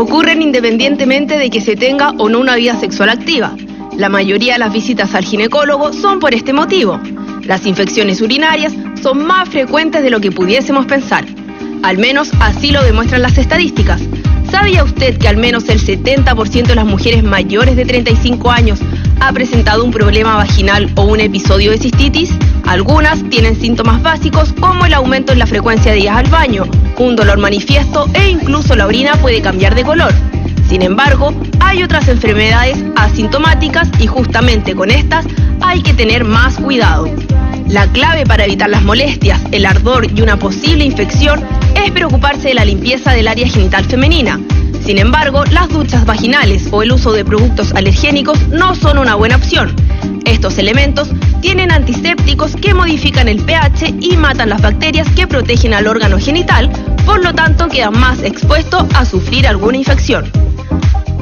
ocurren independientemente de que se tenga o no una vida sexual activa. La mayoría de las visitas al ginecólogo son por este motivo. Las infecciones urinarias son más frecuentes de lo que pudiésemos pensar. Al menos así lo demuestran las estadísticas. ¿Sabía usted que al menos el 70% de las mujeres mayores de 35 años ha presentado un problema vaginal o un episodio de cistitis? Algunas tienen síntomas básicos como el aumento en la frecuencia de idas al baño, un dolor manifiesto e incluso la orina puede cambiar de color. Sin embargo, hay otras enfermedades asintomáticas y justamente con estas hay que tener más cuidado. La clave para evitar las molestias, el ardor y una posible infección es preocuparse de la limpieza del área genital femenina. Sin embargo, las duchas vaginales o el uso de productos alergénicos no son una buena opción. Estos elementos tienen antisépticos que modifican el pH y matan las bacterias que protegen al órgano genital, por lo tanto quedan más expuestos a sufrir alguna infección.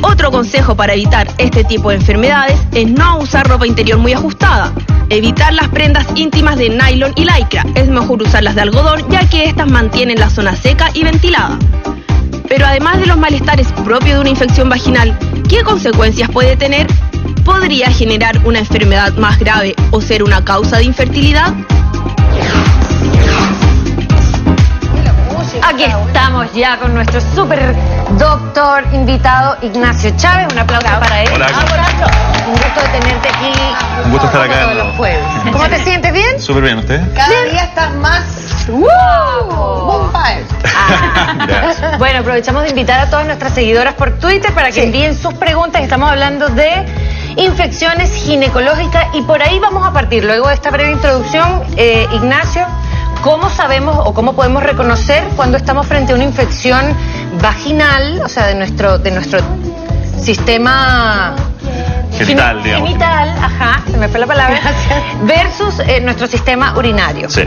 Otro consejo para evitar este tipo de enfermedades es no usar ropa interior muy ajustada. Evitar las prendas íntimas de nylon y lycra. Es mejor usarlas de algodón ya que estas mantienen la zona seca y ventilada. Pero además de los malestares propios de una infección vaginal, ¿qué consecuencias puede tener? ¿Podría generar una enfermedad más grave o ser una causa de infertilidad? Aquí estamos ya con nuestro super doctor invitado Ignacio Chávez. Un aplauso para él. Hola. Un gusto de tenerte aquí. Un gusto estar acá. Todos los jueves. ¿Cómo te sientes? ¿Bien? Súper bien, ¿usted? Cada día estás más boom fire. Gracias. Bueno, aprovechamos de invitar a todas nuestras seguidoras por Twitter para que envíen sus preguntas. Estamos hablando de infecciones ginecológicas y por ahí vamos a partir. Luego de esta breve introducción, Ignacio, ¿cómo sabemos o cómo podemos reconocer cuando estamos frente a una infección vaginal, o sea, de nuestro sistema Genital, digamos. genital, ajá, se me fue la palabra, versus nuestro sistema urinario? Sí.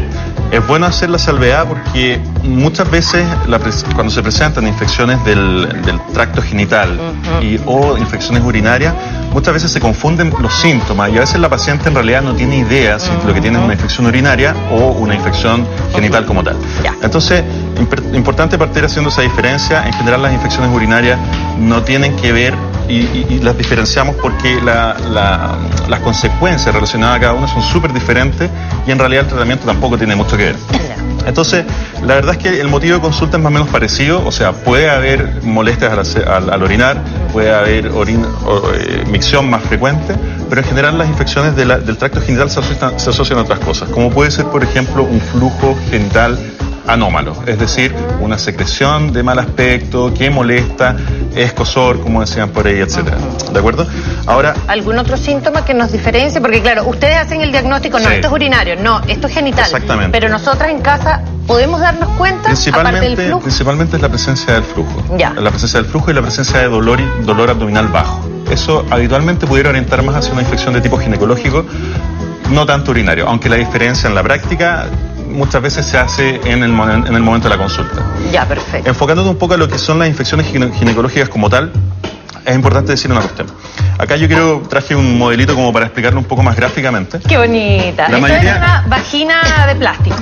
Es bueno hacer la salvedad porque muchas veces cuando se presentan infecciones del tracto genital o infecciones urinarias, muchas veces se confunden los síntomas y a veces la paciente en realidad no tiene idea si lo que tiene es una infección urinaria o una infección genital como tal. Entonces, importante partir haciendo esa diferencia. En general las infecciones urinarias no tienen que ver y las diferenciamos porque las consecuencias relacionadas a cada una son súper diferentes y en realidad el tratamiento tampoco tiene mucho que ver. Entonces, la verdad es que el motivo de consulta es más o menos parecido, o sea, puede haber molestias al orinar, puede haber micción más frecuente, pero en general las infecciones del tracto genital se asocian a otras cosas, como puede ser, por ejemplo, un flujo genital anómalo, es decir, una secreción de mal aspecto que molesta, escozor, como decían por ahí, etcétera. ¿De acuerdo? Ahora, ¿algún otro síntoma que nos diferencie? Porque claro, ustedes hacen el diagnóstico, no, esto es urinario, no, esto es genital. Exactamente. Pero nosotras en casa, ¿podemos darnos cuenta? Aparte del flujo. Principalmente es la presencia del flujo. Ya. La presencia del flujo y la presencia de dolor abdominal bajo. Eso habitualmente pudiera orientar más hacia una infección de tipo ginecológico, no tanto urinario, aunque la diferencia en la práctica muchas veces se hace en el momento de la consulta. Ya, perfecto. Enfocándote un poco a lo que son las infecciones ginecológicas como tal, es importante decir una cuestión. Acá yo traje un modelito como para explicarlo un poco más gráficamente. Qué bonita. Esto es una vagina de plástico.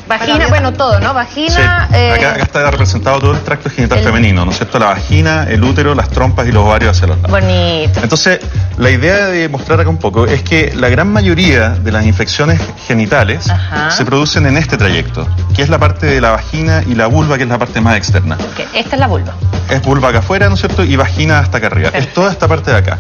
Vagina, bueno, todo, ¿no? Vagina... Sí. Acá está representado todo el tracto genital femenino, ¿no es cierto? La vagina, el útero, las trompas y los ovarios hacia los lados. Bonito. Entonces, la idea de mostrar acá un poco es que la gran mayoría de las infecciones genitales se producen en este trayecto, que es la parte de la vagina y la vulva, que es la parte más externa. Okay. Esta es la vulva. Es vulva acá afuera, ¿no es cierto? Y vagina hasta acá arriba. Es toda esta parte de acá.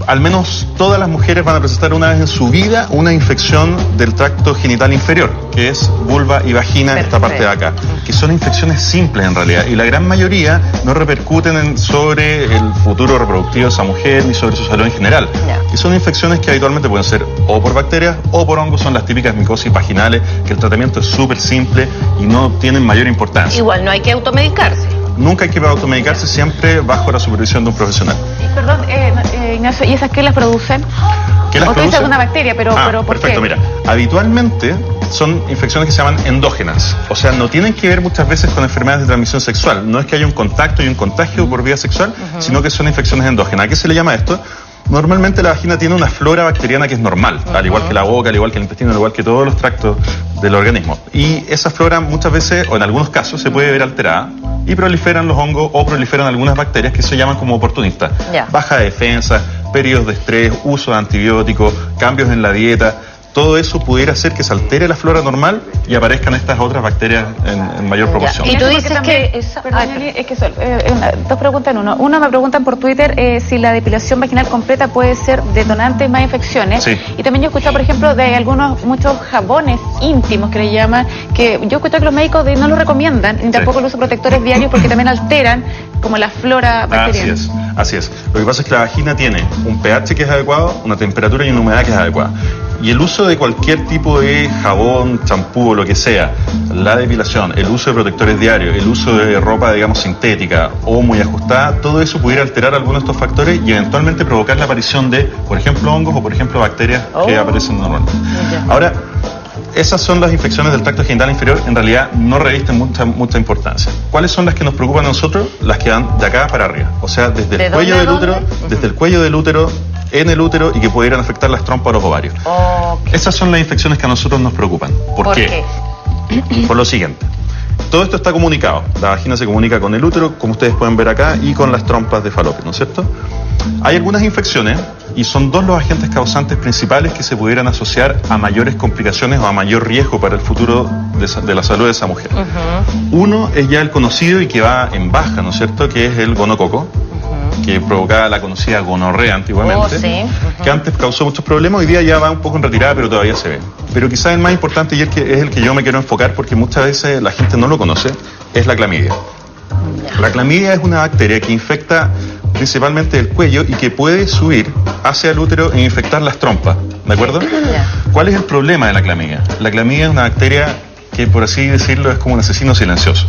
Al menos todas las mujeres van a presentar una vez en su vida una infección del tracto genital inferior, que es vulva y vagina, esta parte de acá, que son infecciones simples en realidad, y la gran mayoría no repercuten sobre el futuro reproductivo de esa mujer ni sobre su salud en general. Y son infecciones que habitualmente pueden ser o por bacterias o por hongos, son las típicas micosis vaginales, que el tratamiento es súper simple y no tienen mayor importancia. Igual no hay que automedicarse. Nunca hay que automedicarse, siempre bajo la supervisión de un profesional. Perdón, Ignacio, ¿y esas qué las producen? ¿Qué las producen? Es una bacteria, pero ¿por perfecto, qué? Mira, habitualmente son infecciones que se llaman endógenas, o sea, no tienen que ver muchas veces con enfermedades de transmisión sexual, no es que haya un contacto y un contagio por vía sexual, sino que son infecciones endógenas. ¿A qué se le llama esto? Normalmente la vagina tiene una flora bacteriana que es normal, al igual que la boca, al igual que el intestino, al igual que todos los tractos del organismo. Y esa flora muchas veces, o en algunos casos, se puede ver alterada y proliferan los hongos o proliferan algunas bacterias que se llaman como oportunistas. Ya. Baja defensa, periodos de estrés, uso de antibióticos, cambios en la dieta. Todo eso pudiera hacer que se altere la flora normal y aparezcan estas otras bacterias en mayor proporción. Y tú dices que... Perdón, Eli, es que dos preguntas en uno. Uno, me preguntan por Twitter si la depilación vaginal completa puede ser detonante de más infecciones. Sí. Y también yo he escuchado, por ejemplo, de muchos jabones íntimos que le llaman, que yo he escuchado que los médicos no lo recomiendan, ni tampoco el uso de protectores diarios porque también alteran como la flora bacteriana. Así es. Lo que pasa es que la vagina tiene un pH que es adecuado, una temperatura y una humedad que es adecuada. Y el uso de cualquier tipo de jabón, champú o lo que sea, la depilación, el uso de protectores diarios, el uso de ropa, digamos, sintética o muy ajustada, todo eso pudiera alterar algunos de estos factores y eventualmente provocar la aparición de, por ejemplo, hongos o, por ejemplo, bacterias que aparecen normalmente. Ahora, esas son las infecciones del tracto genital inferior, en realidad no revisten mucha importancia. ¿Cuáles son las que nos preocupan a nosotros? Las que van de acá para arriba, o sea, desde el cuello del útero, desde el cuello del útero, en el útero y que pudieran afectar las trompas o los ovarios. Esas son las infecciones que a nosotros nos preocupan. ¿Por qué? Por lo siguiente. Todo esto está comunicado. La vagina se comunica con el útero, como ustedes pueden ver acá, y con las trompas de falopio, ¿no es cierto? Hay algunas infecciones, y son dos los agentes causantes principales que se pudieran asociar a mayores complicaciones o a mayor riesgo para el futuro de la salud de esa mujer. Uno es ya el conocido y que va en baja, ¿no es cierto?, que es el gonococo, que provocaba la conocida gonorrea antiguamente, que antes causó muchos problemas, hoy día ya va un poco en retirada, pero todavía se ve. Pero quizás el más importante, y es el que yo me quiero enfocar, porque muchas veces la gente no lo conoce, es la clamidia. La clamidia es una bacteria que infecta principalmente el cuello y que puede subir hacia el útero e infectar las trompas, ¿de acuerdo? ¿Cuál es el problema de la clamidia? La clamidia es una bacteria que, por así decirlo, es como un asesino silencioso.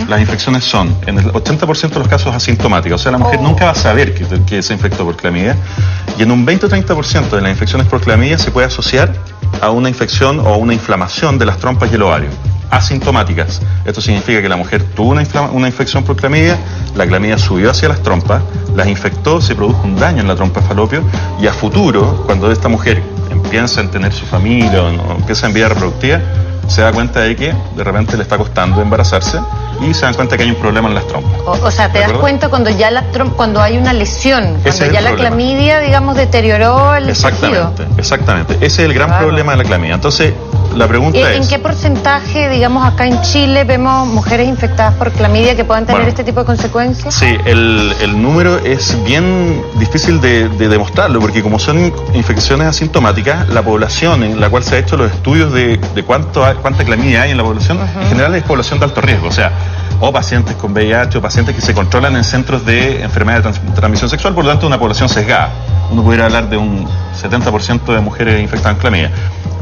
Las infecciones son, en el 80% de los casos, asintomáticas. O sea, la mujer nunca va a saber que se infectó por clamidia. Y en un 20 o 30% de las infecciones por clamidia se puede asociar a una infección o a una inflamación de las trompas y el ovario. Asintomáticas. Esto significa que la mujer tuvo una infección por clamidia, la clamidia subió hacia las trompas, las infectó, se produjo un daño en la trompa de falopio, y a futuro, cuando esta mujer empieza a tener su familia o empieza en vida reproductiva, se da cuenta de que de repente le está costando embarazarse y se dan cuenta que hay un problema en las trompas. O sea, te das cuenta cuando ya cuando hay una lesión, cuando ya la clamidia, digamos, deterioró el tejido. Exactamente. Ese es el gran problema de la clamidia. Entonces, la pregunta es... ¿En qué porcentaje, digamos, acá en Chile vemos mujeres infectadas por clamidia que puedan tener este tipo de consecuencias? Sí, el número es bien difícil de demostrarlo, porque como son infecciones asintomáticas, la población en la cual se ha hecho los estudios de cuánta clamidia hay en la población, en general es población de alto riesgo, o sea, o pacientes con VIH o pacientes que se controlan en centros de enfermedad de transmisión sexual, por lo tanto una población sesgada. Uno pudiera hablar de un 70% de mujeres infectadas en clamidia.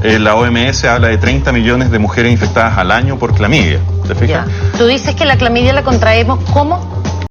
La OMS habla de 30 millones de mujeres infectadas al año por clamidia. ¿Te fijas? Tú dices que la clamidia la contraemos ¿cómo?